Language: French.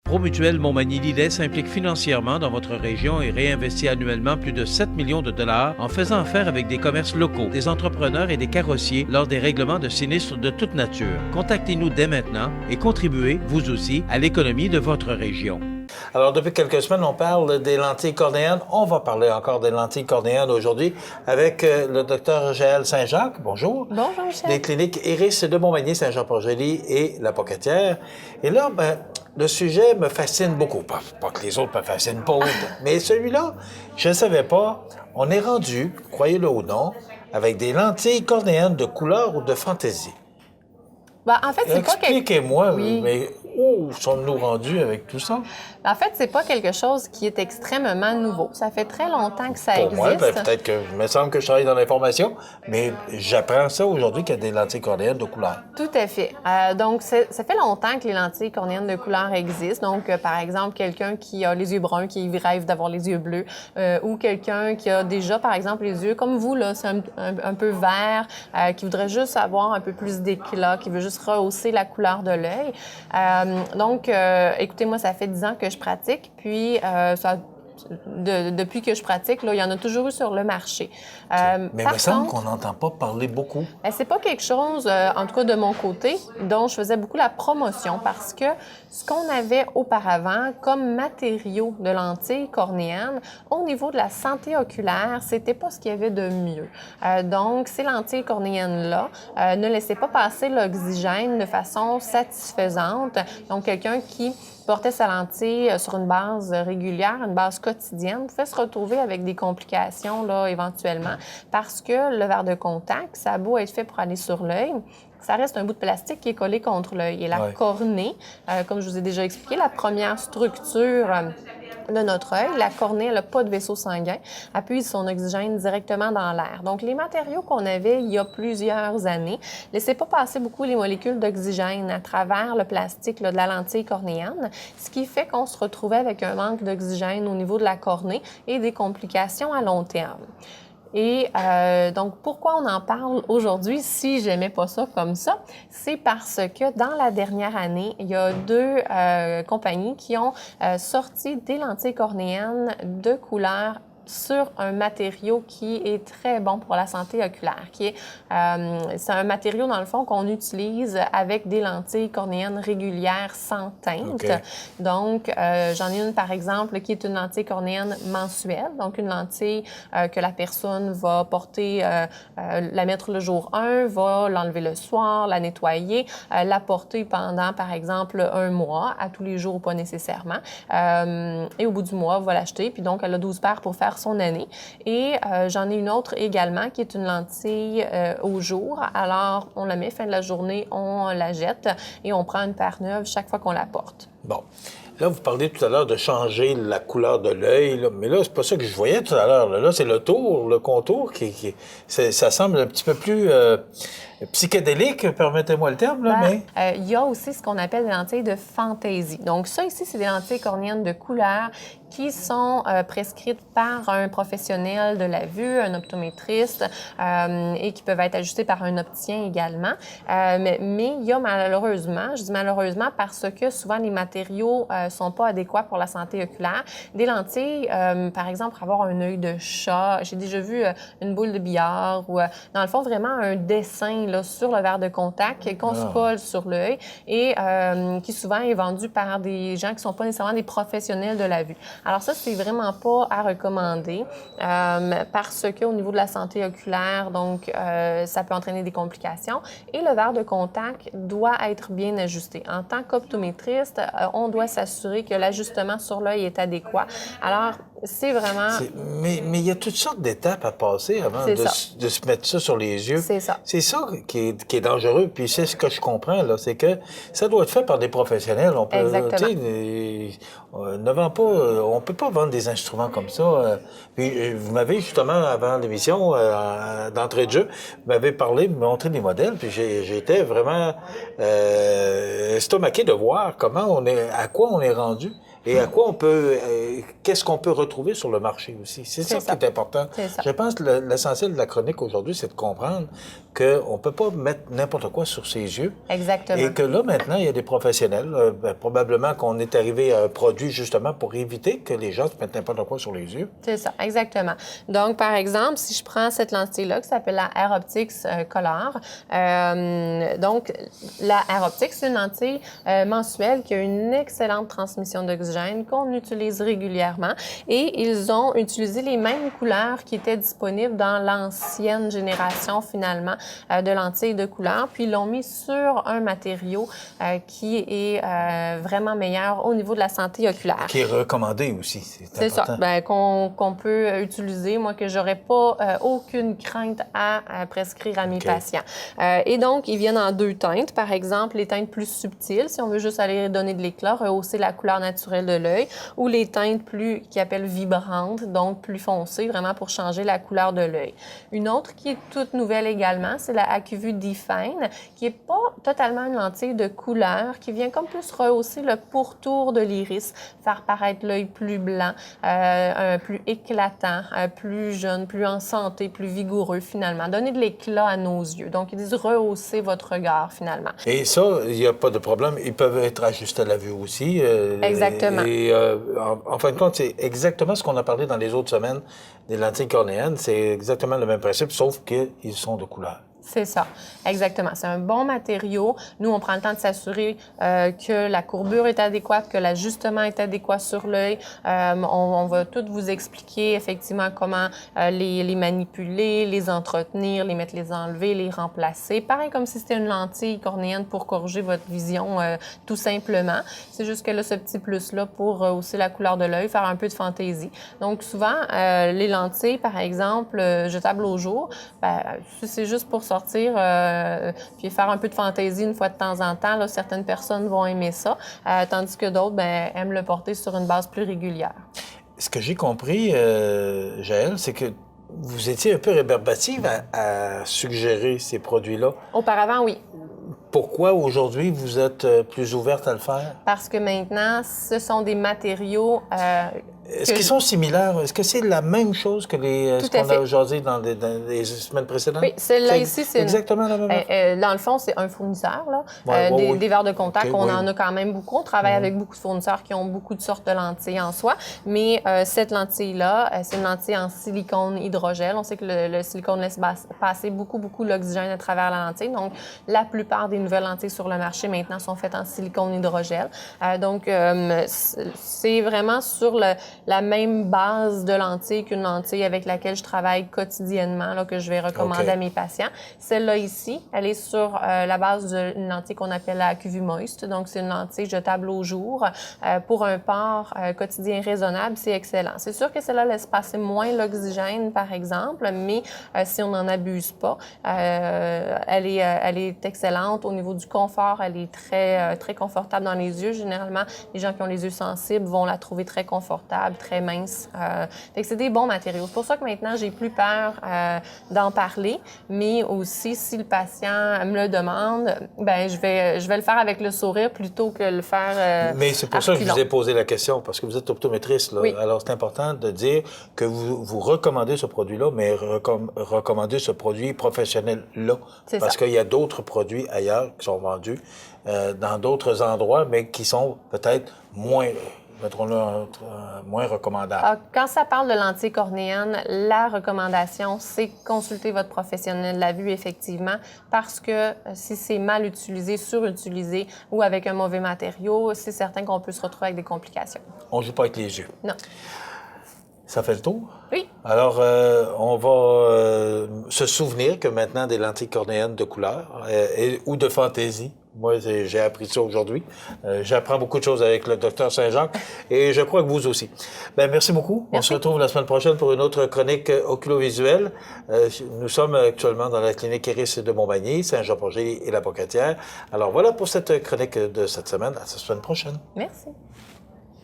Promutuelle Montmagny-Lillet s'implique financièrement dans votre région et réinvestit annuellement plus de 7 millions de dollars en faisant affaire avec des commerces locaux, des entrepreneurs et des carrossiers lors des règlements de sinistres de toute nature. Contactez-nous dès maintenant et contribuez, vous aussi, à l'économie de votre région. Alors, depuis quelques semaines, on parle des lentilles cornéennes. On va parler encore des lentilles cornéennes aujourd'hui avec le docteur Jaël Saint-Jacques. Bonjour. Bonjour, Michel. Des cliniques Iris de Montmagny, Saint-Jean-Port-Joli et La Pocatière. Et là, le sujet me fascine beaucoup. Pas que les autres me fascinent pas autant, mais celui-là, je ne savais pas. On est rendu, croyez-le ou non, avec des lentilles cornéennes de couleur ou de fantaisie. En fait, c'est pas Expliquez-moi, Oui. mais où sommes-nous rendus avec tout ça? En fait, c'est pas quelque chose qui est extrêmement nouveau. Ça fait très longtemps que ça Pour existe. moi, peut-être que, il me semble que je travaille dans l'information, mais j'apprends ça aujourd'hui qu'il y a des lentilles cornéennes de couleur. Tout à fait. Donc, ça fait longtemps que les lentilles cornéennes de couleur existent. Donc, par exemple, quelqu'un qui a les yeux bruns, qui rêve d'avoir les yeux bleus, ou quelqu'un qui a déjà, par exemple, les yeux comme vous, là, c'est un peu vert, qui voudrait juste avoir un peu plus d'éclat, qui veut juste rehausser la couleur de l'œil. Donc, écoutez, moi, ça fait 10 ans que je pratique, puis depuis que je pratique, là, il y en a toujours eu sur le marché. Mais il me semble qu'on n'entend pas parler beaucoup. C'est pas quelque chose, en tout cas de mon côté, dont je faisais beaucoup la promotion parce que ce qu'on avait auparavant comme matériaux de lentilles cornéennes, au niveau de la santé oculaire, c'était pas ce qu'il y avait de mieux. Donc, ces lentilles cornéennes-là ne laissaient pas passer l'oxygène de façon satisfaisante. Donc, quelqu'un qui portait sa lentille sur une base régulière, une base quotidienne, pouvait se retrouver avec des complications là, éventuellement parce que le verre de contact, ça a beau être fait pour aller sur l'œil, ça reste un bout de plastique qui est collé contre l'œil. Et la cornée, comme je vous ai déjà expliqué, la première structure de notre œil, la cornée, elle n'a pas de vaisseau sanguin, elle puise son oxygène directement dans l'air. Donc, les matériaux qu'on avait il y a plusieurs années laissaient pas passer beaucoup les molécules d'oxygène à travers le plastique là, de la lentille cornéenne, ce qui fait qu'on se retrouvait avec un manque d'oxygène au niveau de la cornée et des complications à long terme. Et donc, pourquoi on en parle aujourd'hui si j'aimais pas ça comme ça? C'est parce que dans la dernière année, il y a 2 compagnies qui ont sorti des lentilles cornéennes de couleur sur un matériau qui est très bon pour la santé oculaire, c'est un matériau, dans le fond, qu'on utilise avec des lentilles cornéennes régulières sans teinte. Okay. Donc, j'en ai une, par exemple, qui est une lentille cornéenne mensuelle, donc une lentille que la personne va porter, la mettre le jour 1, va l'enlever le soir, la nettoyer, la porter pendant, par exemple, 1 mois, à tous les jours, pas nécessairement. Et au bout du mois, va l'acheter, puis donc, elle a 12 paires pour faire son année. Et j'en ai une autre également qui est une lentille au jour. Alors, on la met fin de la journée, on la jette et on prend une paire neuve chaque fois qu'on la porte. Bon. Là, vous parliez tout à l'heure de changer la couleur de l'œil, mais là, c'est pas ça que je voyais tout à l'heure. Là, c'est le contour ça semble un petit peu plus psychédélique, permettez-moi le terme, là, mais... Il y a aussi ce qu'on appelle des lentilles de fantaisie. Donc ça, ici, c'est des lentilles cornéennes de couleur qui sont prescrites par un professionnel de la vue, un optométriste, et qui peuvent être ajustées par un opticien également. Mais il y a malheureusement, je dis malheureusement parce que souvent les matériaux sont pas adéquats pour la santé oculaire, des lentilles, par exemple, pour avoir un œil de chat. J'ai déjà vu une boule de billard ou, dans le fond, vraiment un dessin là, sur le verre de contact qu'on se colle sur l'œil et qui souvent est vendu par des gens qui sont pas nécessairement des professionnels de la vue. Alors ça, c'est vraiment pas à recommander parce qu'au niveau de la santé oculaire, donc, ça peut entraîner des complications et le verre de contact doit être bien ajusté. En tant qu'optométriste, on doit s'assurer que l'ajustement sur l'œil est adéquat. Alors, c'est vraiment... Mais il y a toutes sortes d'étapes à passer avant de se mettre ça sur les yeux. C'est ça. C'est ça qui est dangereux. Puis c'est ce que je comprends, là, c'est que ça doit être fait par des professionnels. On peut, exactement. On peut pas vendre des instruments comme ça. Puis vous m'avez justement, avant l'émission, d'entrée de jeu, vous m'avez parlé, montré des modèles, puis j'étais vraiment estomaqué de voir à quoi on est rendu. et à quoi on peut, qu'est-ce qu'on peut retrouver sur le marché aussi. C'est ça qui est important. C'est ça. Je pense que l'essentiel de la chronique aujourd'hui, c'est de comprendre qu'on ne peut pas mettre n'importe quoi sur ses yeux. Exactement. Et que là, maintenant, il y a des professionnels. Probablement qu'on est arrivé à un produit justement pour éviter que les gens se mettent n'importe quoi sur les yeux. C'est ça, exactement. Donc, par exemple, si je prends cette lentille-là qui s'appelle la Air Optics Color, donc la Air Optics, c'est une lentille mensuelle qui a une excellente transmission d'oxygène qu'on utilise régulièrement et ils ont utilisé les mêmes couleurs qui étaient disponibles dans l'ancienne génération finalement de lentilles de couleur, puis ils l'ont mis sur un matériau qui est vraiment meilleur au niveau de la santé oculaire. Qui est recommandé aussi, c'est ça, bien, qu'on peut utiliser, moi, que j'aurais pas aucune crainte à prescrire à mes patients. Et donc, ils viennent en 2 teintes. Par exemple, les teintes plus subtiles, si on veut juste aller donner de l'éclat, rehausser la couleur naturelle de l'œil, ou les teintes plus, qui appellent vibrantes, donc plus foncées, vraiment pour changer la couleur de l'œil. Une autre qui est toute nouvelle également, c'est la AcuVue Define, qui est pas totalement une lentille de couleur, qui vient comme plus rehausser le pourtour de l'iris, faire paraître l'œil plus blanc, plus éclatant, plus jeune, plus en santé, plus vigoureux finalement. Donner de l'éclat à nos yeux. Donc, ils disent rehausser votre regard finalement. Et ça, il n'y a pas de problème. Ils peuvent être ajustés à la vue aussi. Exactement. Et en fin de compte, c'est exactement ce qu'on a parlé dans les autres semaines des lentilles cornéennes. C'est exactement le même principe, sauf qu'ils sont de couleur. C'est ça, exactement. C'est un bon matériau. Nous, on prend le temps de s'assurer que la courbure est adéquate, que l'ajustement est adéquat sur l'œil. On va tout vous expliquer effectivement comment les manipuler, les entretenir, les mettre, les enlever, les remplacer. Pareil comme si c'était une lentille cornéenne pour corriger votre vision tout simplement. C'est juste que là, ce petit plus-là pour aussi la couleur de l'œil, faire un peu de fantaisie. Donc souvent, les lentilles, par exemple, jetables au jour, ben, c'est juste pour sortir puis faire un peu de fantaisie une fois de temps en temps. Là, certaines personnes vont aimer ça, tandis que d'autres aiment le porter sur une base plus régulière. Ce que j'ai compris, Jaël, c'est que vous étiez un peu rébarbative à suggérer ces produits-là. Auparavant, oui. Pourquoi aujourd'hui vous êtes plus ouverte à le faire? Parce que maintenant, ce sont des matériaux... Est-ce qu'ils sont similaires? Est-ce que c'est la même chose que ce qu'on a jasé dans les semaines précédentes? Oui, celle-là ici, c'est exactement la même chose. dans le fond, c'est un fournisseur, là. Oui. Des verres de contact, Okay, on en a quand même beaucoup. On travaille avec beaucoup de fournisseurs qui ont beaucoup de sortes de lentilles en soi. Mais cette lentille-là, c'est une lentille en silicone hydrogel. On sait que le silicone laisse passer beaucoup l'oxygène à travers la lentille. Donc, la plupart des nouvelles lentilles sur le marché maintenant sont faites en silicone hydrogel. Donc, c'est vraiment sur la même base de lentilles qu'une lentille avec laquelle je travaille quotidiennement, là, que je vais recommander à mes patients. Celle-là ici, elle est sur la base d'une lentille qu'on appelle la AcuVue Moist. Donc, c'est une lentille jetable au jour. Pour un port quotidien raisonnable, c'est excellent. C'est sûr que celle-là laisse passer moins l'oxygène, par exemple, mais si on n'en abuse pas, elle est excellente. Au niveau du confort, elle est très confortable dans les yeux. Généralement, les gens qui ont les yeux sensibles vont la trouver très confortable, très mince. Fait que c'est des bons matériaux. C'est pour ça que maintenant, j'ai plus peur d'en parler, mais aussi, si le patient me le demande, ben je vais le faire avec le sourire plutôt que le faire mais c'est pour ça que je vous ai posé la question, parce que vous êtes optométriste, là. Oui. Alors, c'est important de dire que vous recommandez ce produit-là, mais recommandez ce produit professionnel-là. Parce qu'il y a d'autres produits ailleurs qui sont vendus dans d'autres endroits, mais qui sont peut-être moins... mettons-le moins recommandable. Quand ça parle de lentilles cornéennes, la recommandation, c'est consulter votre professionnel de la vue, effectivement, parce que si c'est mal utilisé, surutilisé ou avec un mauvais matériau, c'est certain qu'on peut se retrouver avec des complications. On ne joue pas avec les yeux. Non. Ça fait le tour? Oui. Alors, on va se souvenir que maintenant, des lentilles cornéennes de couleur ou de fantaisie. Moi, j'ai appris ça aujourd'hui. J'apprends beaucoup de choses avec le Dr Saint-Jacques et je crois que vous aussi. Bien, merci beaucoup. Merci. On se retrouve la semaine prochaine pour une autre chronique oculovisuelle. Nous sommes actuellement dans la clinique Iris de Montmagny, Saint-Jean-Port-Joli et la Pocatière. Alors voilà pour cette chronique de cette semaine. À la semaine prochaine. Merci.